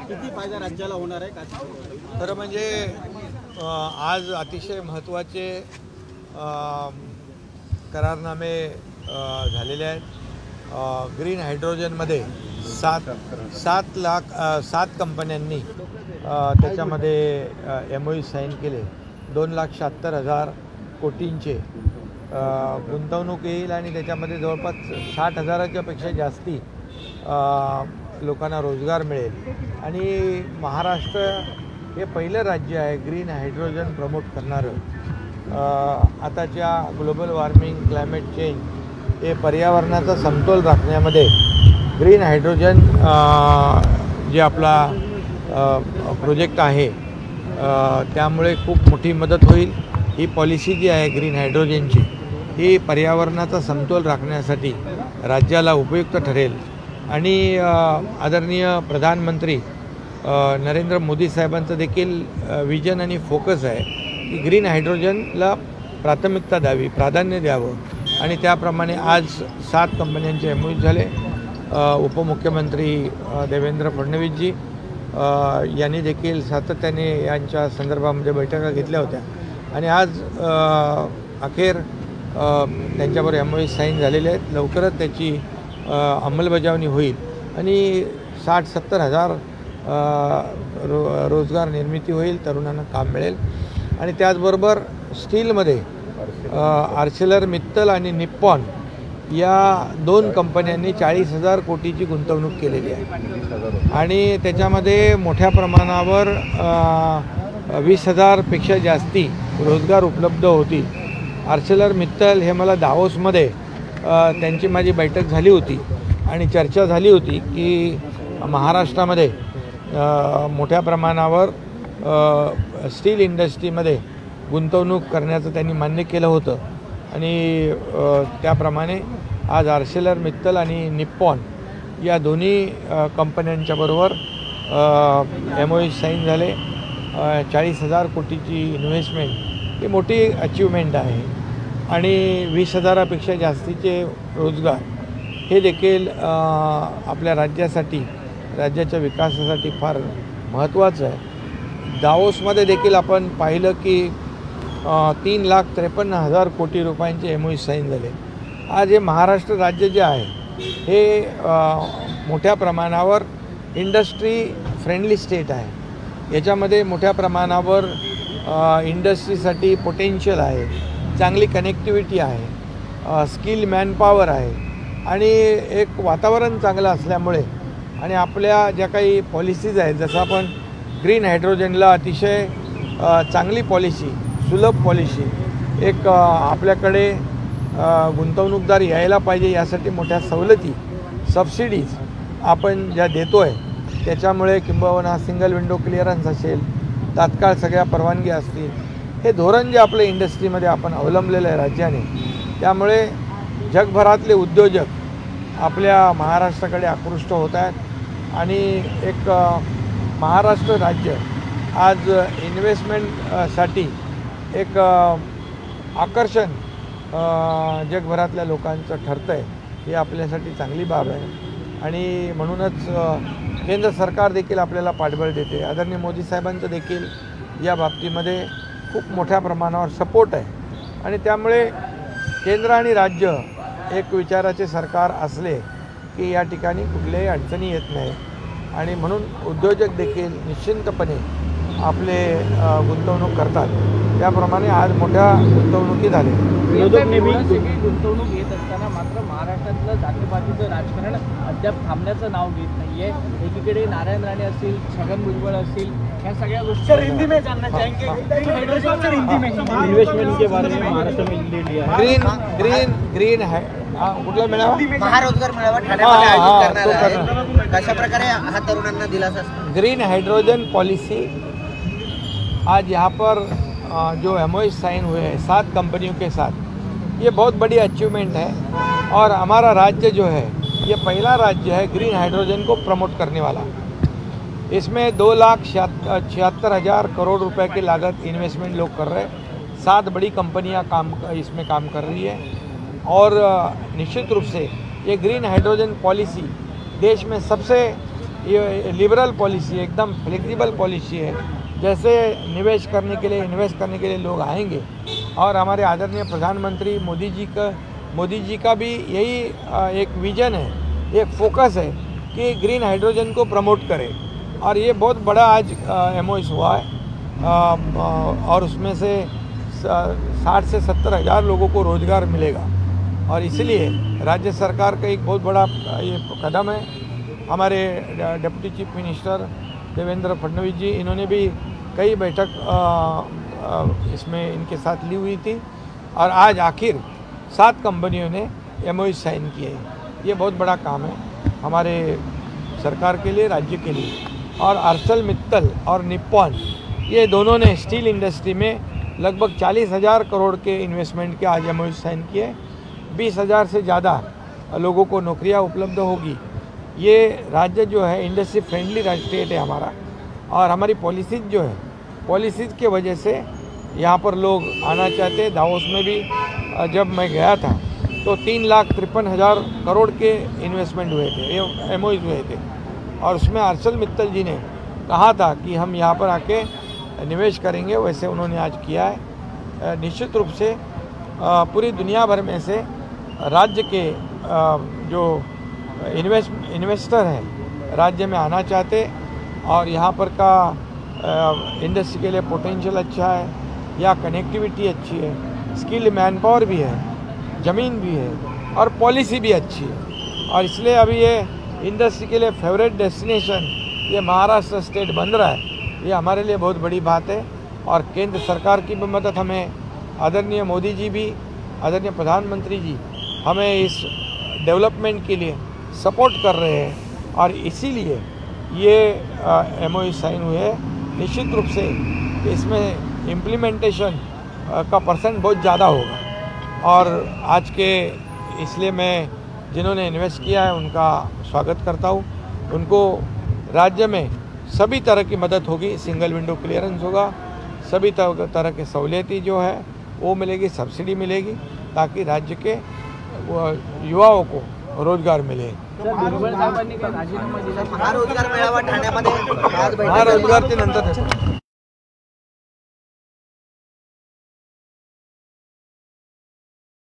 किती फायदा राज्याला होणार आहे? खरं म्हणजे आज अतिशय महत्त्वाचे करारनामे झालेले आहेत. ग्रीन हायड्रोजनमध्ये 7 कंपन्यांनी त्याच्यामध्ये MOU साईन केले. 2,76,000 कोटींचे गुंतवणूक येईल आणि त्याच्यामध्ये जवळपास 60,000च्या पेक्षा जास्ती लोकांना रोजगार मिळेल. आणि महाराष्ट्र हे पहिलं राज्य आहे ग्रीन हायड्रोजन प्रमोट करणारं. आताच्या ग्लोबल वॉर्मिंग, क्लायमेट चेंज हे पर्यावरणाचा समतोल राखण्यामध्ये ग्रीन हायड्रोजन जे आपला प्रोजेक्ट आहे त्यामुळे खूप मोठी मदत होईल. ही पॉलिसी जी आहे ग्रीन हायड्रोजनची ही पर्यावरणाचा समतोल राखण्यासाठी राज्याला उपयुक्त ठरेल. आणि आदरणीय प्रधानमंत्री नरेंद्र मोदी साहेबांचं देखील विजन आणि फोकस आहे की ग्रीन हायड्रोजनला प्राथमिकता द्यावी, प्राधान्य द्यावं. आणि त्याप्रमाणे आज 7 कंपन्यांचे MOU झाले. उपमुख्यमंत्री देवेंद्र फडणवीसजी यांनी देखील सातत्याने यांच्या संदर्भामध्ये बैठका घेतल्या होत्या. आणि आज अखेर त्यांच्यावर MOU साईन झालेले आहेत. लवकरच त्याची अंमलबजावणी होईल आणि 60-70 हजार रोजगार निर्मिती होईल, तरुणांना काम मिळेल. आणि त्याचबरोबर स्टीलमध्ये आर्सेलर मित्तल आणि निप्पॉन या 2 कंपन्यांनी 40,000 कोटीची गुंतवणूक केलेली आहे. आणि त्याच्यामध्ये मोठ्या प्रमाणावर 20,000पेक्षा जास्ती रोजगार उपलब्ध होतील. आर्सेलर मित्तल हे मला दावोसमध्ये त्यांची माझी बैठक झाली होती आणि चर्चा झाली होती की महाराष्ट्रामध्ये मोठ्या प्रमाणावर स्टील इंडस्ट्रीमध्ये गुंतवणूक करण्याचं त्यांनी मान्य केलं होतं. आणि त्याप्रमाणे आज आर्सेलर मित्तल आणि निप्पॉन या दोन्ही कंपन्यांच्याबरोबर MOU साईन झाले. 40,000 कोटीची इन्व्हेस्टमेंट ही मोठी अचीवमेंट आहे. आणि 20,000पेक्षा जास्तीचे रोजगार हे देखील आपल्या राज्यासाठी, राज्याच्या विकासासाठी फार महत्त्वाचं आहे. दावोसमध्ये देखील आपण पाहिलं की 3,53,000 कोटी रुपयांचे MOU साईन झाले. आज हे महाराष्ट्र राज्य जे आहे हे मोठ्या प्रमाणावर इंडस्ट्री फ्रेंडली स्टेट आहे. याच्यामध्ये मोठ्या प्रमाणावर इंडस्ट्रीसाठी पोटेन्शियल आहे, चांगली कनेक्टिव्हिटी आहे, स्किल मॅनपॉवर आहे. आणि एक वातावरण चांगलं असल्यामुळे आणि आपल्या ज्या काही पॉलिसीज आहेत, जसं आपण ग्रीन हायड्रोजनला अतिशय चांगली पॉलिसी, सुलभ पॉलिसी, एक आपल्याकडे गुंतवणूकदार यायला पाहिजे यासाठी मोठ्या सवलती, सबसिडीज आपण ज्या देतो आहे त्याच्यामुळे किंबहुना सिंगल विंडो क्लिअरन्स असेल, तात्काळ सगळ्या परवानगी असतील, हे धोरण जे आपल्या इंडस्ट्रीमध्ये आपण अवलंबलेलं आहे राज्याने, त्यामुळे जगभरातले उद्योजक आपल्या महाराष्ट्राकडे आकृष्ट होत आहेत. आणि एक महाराष्ट्र राज्य आज इन्व्हेस्टमेंटसाठी एक आकर्षण जगभरातल्या लोकांचं ठरतं आहे. ही आपल्यासाठी चांगली बाब आहे. आणि म्हणूनच केंद्र सरकार देखील आपल्याला पाठबळ देते. आदरणीय मोदी साहेबांचं देखील या बाबतीमध्ये खूप मोठ्या प्रमाणावर सपोर्ट आहे. आणि त्यामुळे केंद्र आणि राज्य एक विचाराचे सरकार असले की या ठिकाणी कुठल्याही अडचणी येत नाही. आणि म्हणून उद्योजक देखील निश्चिंतपणे आपले गुंतवणूक करतात. त्याप्रमाणे आज मोठ्या गुंतवणुकी झाल्या. गुंतवणूक येत असताना मात्र महाराष्ट्रातलं जातीपातीचं राजकारण अद्याप थांबण्याचं नाव घेत नाहीये. एकीकडे नारायण राणे असतील, छगन भुजबळ असतील, ह्या सगळ्या गोष्टी हिंदी में जानना चाहेंगे. इन्वेस्टमेंट के बारे में महाराष्ट्र में ले लिया. ग्रीन है कुठला मेळावा महारोजगार मेळावा ठाण्यामध्ये आयोजित करणार आहे. कशा प्रकारे हा तरुणांना दिलासा असतो? ग्रीन हाइड्रोजन पॉलिसी आज यहाँ पर जो एमओयू साइन हुए हैं 7 कंपनियों के साथ, ये बहुत बड़ी अचीवमेंट है. और हमारा राज्य जो है ये पहला राज्य है ग्रीन हाइड्रोजन को प्रमोट करने वाला. इसमें 2,76,000 करोड़ रुपए की लागत इन्वेस्टमेंट लोग कर रहे हैं. 7 बड़ी कंपनियां इसमें काम कर रही है. और निश्चित रूप से ये ग्रीन हाइड्रोजन पॉलिसी देश में सबसे ये लिबरल पॉलिसी है, एकदम फ्लेक्सिबल पॉलिसी है. जैसे निवेश करने के लिए, इन्वेस्ट करने के लिए लोग आएंगे. और हमारे आदरणीय प्रधानमंत्री मोदी जी का भी यही एक विजन है, एक फोकस है कि ग्रीन हाइड्रोजन को प्रमोट करें. और ये बहुत बड़ा आज एमओयू हुआ है और उसमें से 60 से 70 हज़ार लोगों को रोज़गार मिलेगा. और इसलिए राज्य सरकार का एक बहुत बड़ा ये कदम है. हमारे deputy chief minister Devendra Fadnavis ji, इन्होंने भी कई बैठक इसमें इनके साथ ली हुई थी. और आज आखिर 7 कंपनियों ने एमओयू साइन किए हैं. ये बहुत बड़ा काम है हमारे सरकार के लिए, राज्य के लिए. और आर्सेलमित्तल और निप्पॉन, ये दोनों ने स्टील इंडस्ट्री में लगभग 40,000 करोड़ के इन्वेस्टमेंट के आज एमओयू साइन किए. 20,000 से ज़्यादा लोगों को नौकरियां उपलब्ध होगी. ये राज्य जो है इंडस्ट्री फ्रेंडली स्टेट है हमारा. और हमारी पॉलिसीज़ जो है, पॉलिसीज़ के वजह से यहाँ पर लोग आना चाहते हैं. दावोस में भी जब मैं गया था तो 3,53,000 करोड़ के इन्वेस्टमेंट हुए थे, एमओयू हुए थे. और उसमें आर्सेलमित्तल जी ने कहा था कि हम यहाँ पर आके निवेश करेंगे, वैसे उन्होंने आज किया है. निश्चित रूप से पूरी दुनिया भर में से राज्य के जो इन्वेस्टर हैं राज्य में आना चाहते. और यहाँ पर का इंडस्ट्री के लिए पोटेंशियल अच्छा है, या कनेक्टिविटी अच्छी है, स्किल्ड मैन पावर भी है, ज़मीन भी है, और पॉलिसी भी अच्छी है. और इसलिए अभी ये इंडस्ट्री के लिए फेवरेट डेस्टिनेशन ये महाराष्ट्र स्टेट बन रहा है. ये हमारे लिए बहुत बड़ी बात है. और केंद्र सरकार की भी मदद हमें, आदरणीय मोदी जी भी, आदरणीय प्रधानमंत्री जी हमें इस डेवलपमेंट के लिए सपोर्ट कर रहे हैं. और इसीलिए ये एमओयू साइन हुए. निश्चित रूप से इसमें इम्प्लीमेंटेशन का परसेंट बहुत ज़्यादा होगा. और आज के इसलिए मैं जिन्होंने इन्वेस्ट किया है उनका स्वागत करता हूँ. उनको राज्य में सभी तरह की मदद होगी. सिंगल विंडो क्लियरेंस होगा, सभी तरह के सहूलियतें जो है वो मिलेगी, सब्सिडी मिलेगी, ताकि राज्य के युवाओं को रोजगार मिले. महारोजगार मेळावा ठाण्यामध्ये आज महारोजगार के नंतर